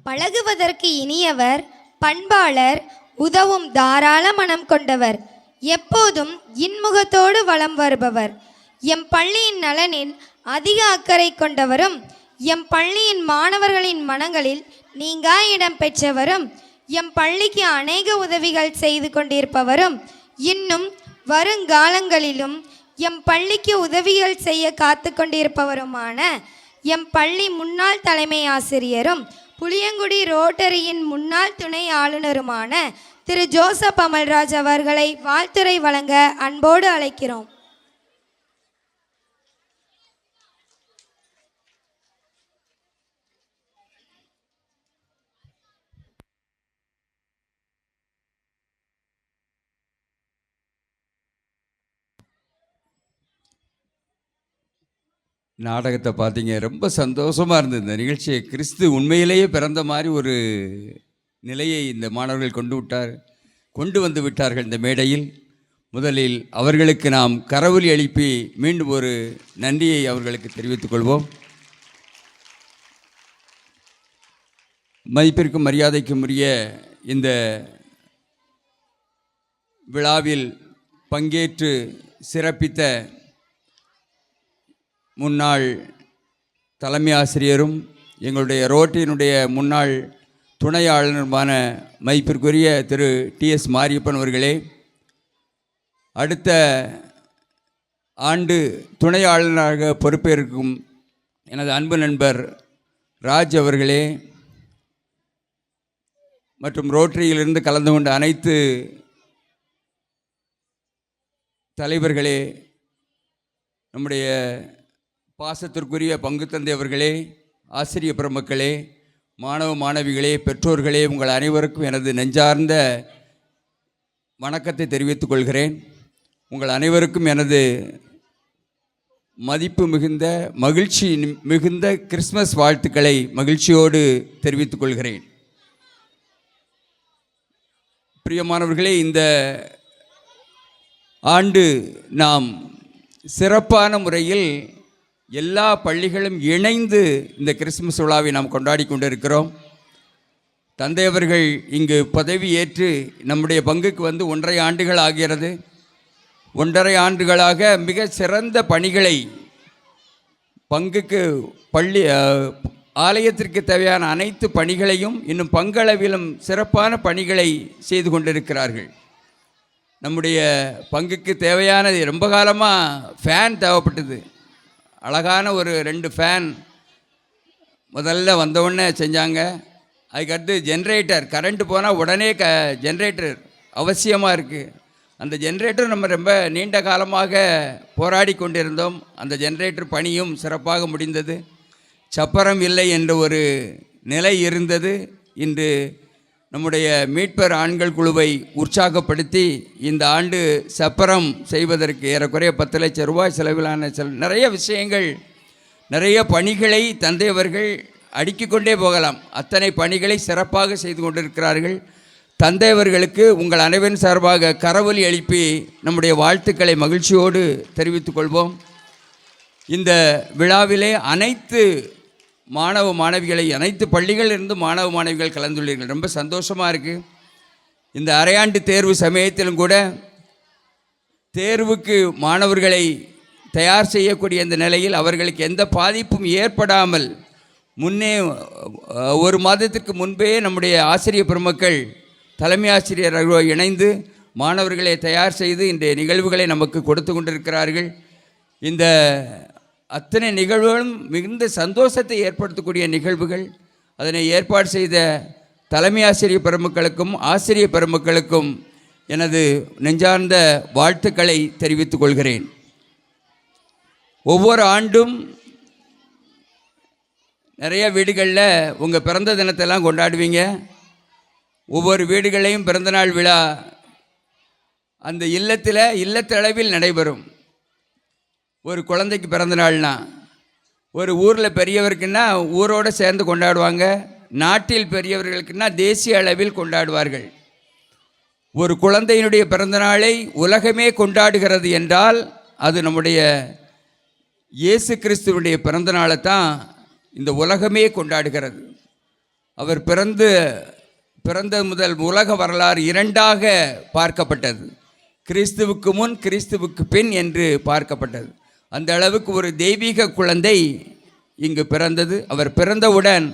பழகுவதற்கு இனியவர், பண்பாளர், உதவும் தாராள மனம் கொண்டவர், எப்போதும் இன்முகத்தோடு வலம் வருபவர், எம் பள்ளியின் நலனில் அதிக அக்கறை கொண்டவரும், எம் பள்ளியின் மாணவர்களின் மனங்களில் நீங்கா இடம் பெற்றவரும், எம் பள்ளிக்கு அநேக உதவிகள் செய்து கொண்டிருப்பவரும், இன்னும் வருங்காலங்களிலும் எம் பள்ளிக்கு உதவிகள் செய்ய காத்து கொண்டிருப்பவருமான எம் பள்ளி முன்னாள் தலைமை ஆசிரியரும் புளியங்குடி ரோட்டரியின் முன்னாள் துணை ஆளுநருமான திரு ஜோசப் அமல்ராஜ் அவர்களை வாழ்த்துரை வழங்க அன்போடு அழைக்கிறோம். நாடகத்தை பார்த்தீங்க, ரொம்ப சந்தோஷமாக இருந்தது. இந்த நிகழ்ச்சியை கிறிஸ்து உண்மையிலேயே பிறந்த மாதிரி ஒரு நிலையை இந்த மாணவர்கள் கொண்டு வந்து விட்டார்கள். இந்த மேடையில் முதலில் அவர்களுக்கு நாம் கரவொலி எழுப்பி மீண்டும் ஒரு நன்றியை அவர்களுக்கு தெரிவித்துக் கொள்வோம். மதிப்பிற்கும் மரியாதைக்கும் உரிய இந்த விழாவில் பங்கேற்று சிறப்பித்த முன்னாள் தலைமை ஆசிரியரும் எங்களுடைய ரோட்டினுடைய முன்னாள் துணை ஆளுநருமான மதிப்பிற்குரிய திரு டிஎஸ் மாரியப்பன் அவர்களே, அடுத்த ஆண்டு துணை ஆளுநராக பொறுப்பேற்கும் எனது அன்பு நண்பர் ராஜ் அவர்களே, மற்றும் ரோட்டரியிலிருந்து கலந்து கொண்ட அனைத்து தலைவர்களே, நம்முடைய பாசத்திற்குரிய பங்கு தந்தை அவர்களே, ஆசிரிய பெருமக்களே, மாணவ மாணவிகளே, பெற்றோர்களே, உங்கள் அனைவருக்கும் எனது நெஞ்சார்ந்த வணக்கத்தை தெரிவித்துக் கொள்கிறேன். உங்கள் அனைவருக்கும் எனது மதிப்பு மிகுந்த மகிழ்ச்சி மிகுந்த கிறிஸ்மஸ் வாழ்த்துக்களை மகிழ்ச்சியோடு தெரிவித்துக் கொள்கிறேன். பிரியமானவர்களே, இந்த ஆண்டு நாம் சிறப்பான முறையில் எல்லா பள்ளிகளும் இணைந்து இந்த கிறிஸ்துமஸ் விழாவை நாம் கொண்டாடி கொண்டிருக்கிறோம். தந்தையவர்கள் இங்கு பதவி ஏற்று நம்முடைய பங்குக்கு வந்து 1.5 ஆண்டுகள் ஆகிறது. 1.5 ஆண்டுகளாக மிக சிறந்த பணிகளை பங்குக்கு பள்ளி ஆலயத்திற்கு தேவையான அனைத்து பணிகளையும் இன்னும் பங்களவிலும் சிறப்பான பணிகளை செய்து கொண்டிருக்கிறார்கள். நம்முடைய பங்குக்கு தேவையானது ரொம்ப காலமாக ஃபேன் தேவைப்பட்டது. அழகான ஒரு 2 ஃபேன் முதல்ல வந்தவுடனே செஞ்சாங்க. அதுக்கடுத்து ஜென்ரேட்டர், கரண்ட்டு போனால் உடனே ஜென்ரேட்டர் அவசியமாக இருக்குது. அந்த ஜென்ரேட்டர் நம்ம ரொம்ப நீண்ட காலமாக போராடி கொண்டிருந்தோம். அந்த ஜென்ரேட்டர் பணியும் சிறப்பாக முடிந்தது. சப்பரம் இல்லை என்ற ஒரு நிலை இருந்தது. இன்று நம்முடைய மீட்பர் ஆண்கள் குழுவை உற்சாகப்படுத்தி இந்த ஆண்டு சப்பரம் செய்வதற்கு ஏறக்குறைய 10 லட்சம் ரூபாய் செலவிலான நிறைய விஷயங்கள், நிறைய பணிகளை தந்தையவர்கள் அடுக்கிக் கொண்டே போகலாம். அத்தனை பணிகளை சிறப்பாக செய்து கொண்டிருக்கிறார்கள். தந்தையவர்களுக்கு உங்கள் அனைவரின் சார்பாக கரவொலி எழுப்பி நம்முடைய வாழ்த்துக்களை மகிழ்ச்சியோடு தெரிவித்துக் கொள்வோம். இந்த விழாவிலே அனைத்து மாணவ மாணவிகளை, அனைத்து பள்ளிகளிலிருந்து மாணவ மாணவிகள் கலந்துள்ளீர்கள். ரொம்ப சந்தோஷமாக இருக்குது. இந்த அரையாண்டு தேர்வு சமயத்திலும் கூட தேர்வுக்கு மாணவர்களை தயார் செய்யக்கூடிய இந்த நிலையில் அவர்களுக்கு எந்த பாதிப்பும் ஏற்படாமல் முன்னே 1 மாதத்திற்கு முன்பே நம்முடைய ஆசிரியர் பெருமக்கள் தலைமை ஆசிரியர்கள் இணைந்து மாணவர்களை தயார் செய்து இந்த நிகழ்வுகளை நமக்கு கொடுத்து கொண்டிருக்கிறார்கள். இந்த அத்தனை நிகழ்வுகளும் மிகுந்த சந்தோஷத்தை ஏற்படுத்தக்கூடிய நிகழ்வுகள். அதனை ஏற்பாடு செய்த தலைமை ஆசிரியர் பெருமக்களுக்கும் ஆசிரியர் பெருமக்களுக்கும் எனது நெஞ்சார்ந்த வாழ்த்துக்களை தெரிவித்துக் கொள்கிறேன். ஒவ்வொரு ஆண்டும் நிறைய வீடுகளில் உங்கள் பிறந்த தினத்தெல்லாம் கொண்டாடுவீங்க. ஒவ்வொரு வீடுகளையும் பிறந்தநாள் விழா அந்த இல்லத்தளவில் நடைபெறும். ஒரு குழந்தைக்கு பிறந்தநாள்னா, ஒரு ஊரில் பெரியவருக்குன்னா ஊரோடு சேர்ந்து கொண்டாடுவாங்க. நாட்டில் பெரியவர்களுக்குன்னா தேசிய அளவில் கொண்டாடுவார்கள். ஒரு குழந்தையினுடைய பிறந்தநாளை உலகமே கொண்டாடுகிறது என்றால் அது நம்முடைய இயேசு கிறிஸ்துவனுடைய பிறந்தநாளை தான் இந்த உலகமே கொண்டாடுகிறது. அவர் பிறந்த முதல் உலக வரலாறு இரண்டாக பார்க்கப்பட்டது. கிறிஸ்துவுக்கு முன் கிறிஸ்துவுக்கு பின் என்று பார்க்கப்பட்டது. அந்த அளவுக்கு ஒரு தெய்வீக குழந்தை இங்கு பிறந்தது. அவர் பிறந்தவுடன்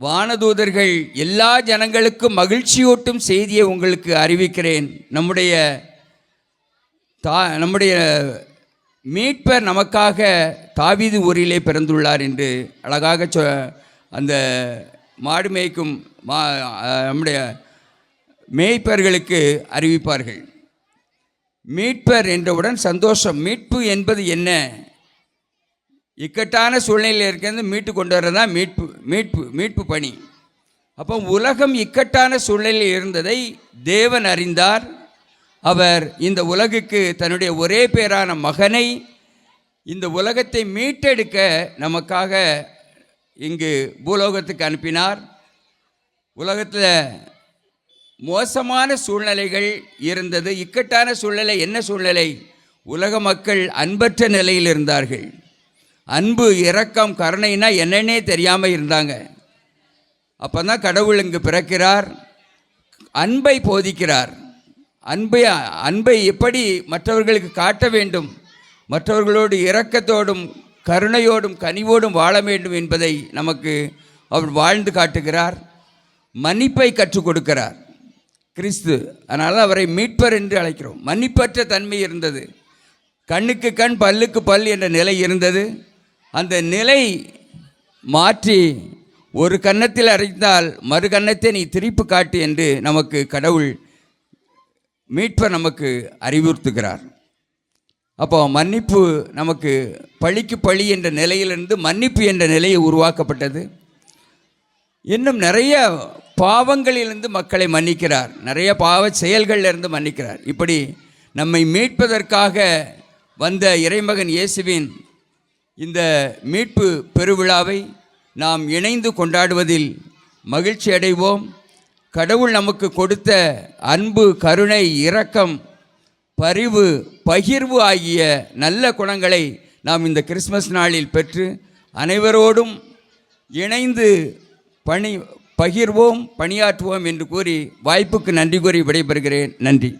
வானதூதர்கள் எல்லா ஜனங்களுக்கும் மகிழ்ச்சியூட்டும் செய்தியை உங்களுக்கு அறிவிக்கிறேன், நம்முடைய மீட்பர் நமக்காக தாவீது ஊரிலே பிறந்துள்ளார் என்று அழகாக அந்த மாடு மேய்க்கும் நம்முடைய மேய்ப்பர்களுக்கு அறிவிப்பார்கள். மீட்பர் என்றவுடன் சந்தோஷம். மீட்பு என்பது என்ன? இக்கட்டான சூழ்நிலையில் இருக்கிறது மீட்டு கொண்டு வரதான் மீட்பு பணி. அப்போ உலகம் இக்கட்டான சூழ்நிலையில் இருந்ததை தேவன் அறிந்தார். அவர் இந்த உலகுக்கு தன்னுடைய ஒரே பேரான மகனை இந்த உலகத்தை மீட்டெடுக்க நமக்காக இங்கு பூலோகத்துக்கு அனுப்பினார். உலகத்தில் மோசமான சூழ்நிலைகள் இருந்தது. இக்கட்டான சூழ்நிலை என்ன சூழ்நிலை? உலக மக்கள் அன்பற்ற நிலையில் இருந்தார்கள். அன்பு, இரக்கம், கருணைனா என்னன்னே தெரியாமல் இருந்தாங்க. அப்போ தான் கடவுள் இங்கு பிறக்கிறார், அன்பை போதிக்கிறார். அன்பை எப்படி மற்றவர்களுக்கு காட்ட வேண்டும், மற்றவர்களோடு இரக்கத்தோடும் கருணையோடும் கனிவோடும் வாழ வேண்டும் என்பதை நமக்கு அவர் வாழ்ந்து காட்டுகிறார். மன்னிப்பை கற்றுக் கொடுக்கிறார் கிறிஸ்து. அதனால் அவரை மீட்பர் என்று அழைக்கிறோம். மன்னிப்பற்ற தன்மை இருந்தது. கண்ணுக்கு கண் பல்லுக்கு பல் என்ற நிலை இருந்தது. அந்த நிலை மாற்றி ஒரு கன்னத்தில் அறைந்தால் மறு கன்னத்தை நீ திருப்பி காட்டு என்று நமக்கு கடவுள் மீட்பர் நமக்கு அறிவுறுத்துகிறார். அப்போ மன்னிப்பு நமக்கு பழிக்கு பழி என்ற நிலையிலிருந்து மன்னிப்பு என்ற நிலையை உருவாக்கப்பட்டது. இன்னும் நிறைய பாவங்களிலிருந்து மக்களை மன்னிக்கிறார், நிறைய பாவ செயல்களிலிருந்து மன்னிக்கிறார். இப்படி நம்மை மீட்பதற்காக வந்த இறைமகன் இயேசுவின் இந்த மீட்பு பெருவிழாவை நாம் இணைந்து கொண்டாடுவதில் மகிழ்ச்சி அடைவோம். கடவுள் நமக்கு கொடுத்த அன்பு, கருணை, இரக்கம், பரிவு, பகிர்வு ஆகிய நல்ல குணங்களை நாம் இந்த கிறிஸ்மஸ் நாளில் பெற்று அனைவரோடும் இணைந்து பகிர்வோம், பணியாற்றுவோம் என்று கூறி வாய்ப்புக்கு நன்றி கூறி விடைபெறுகிறேன். நன்றி.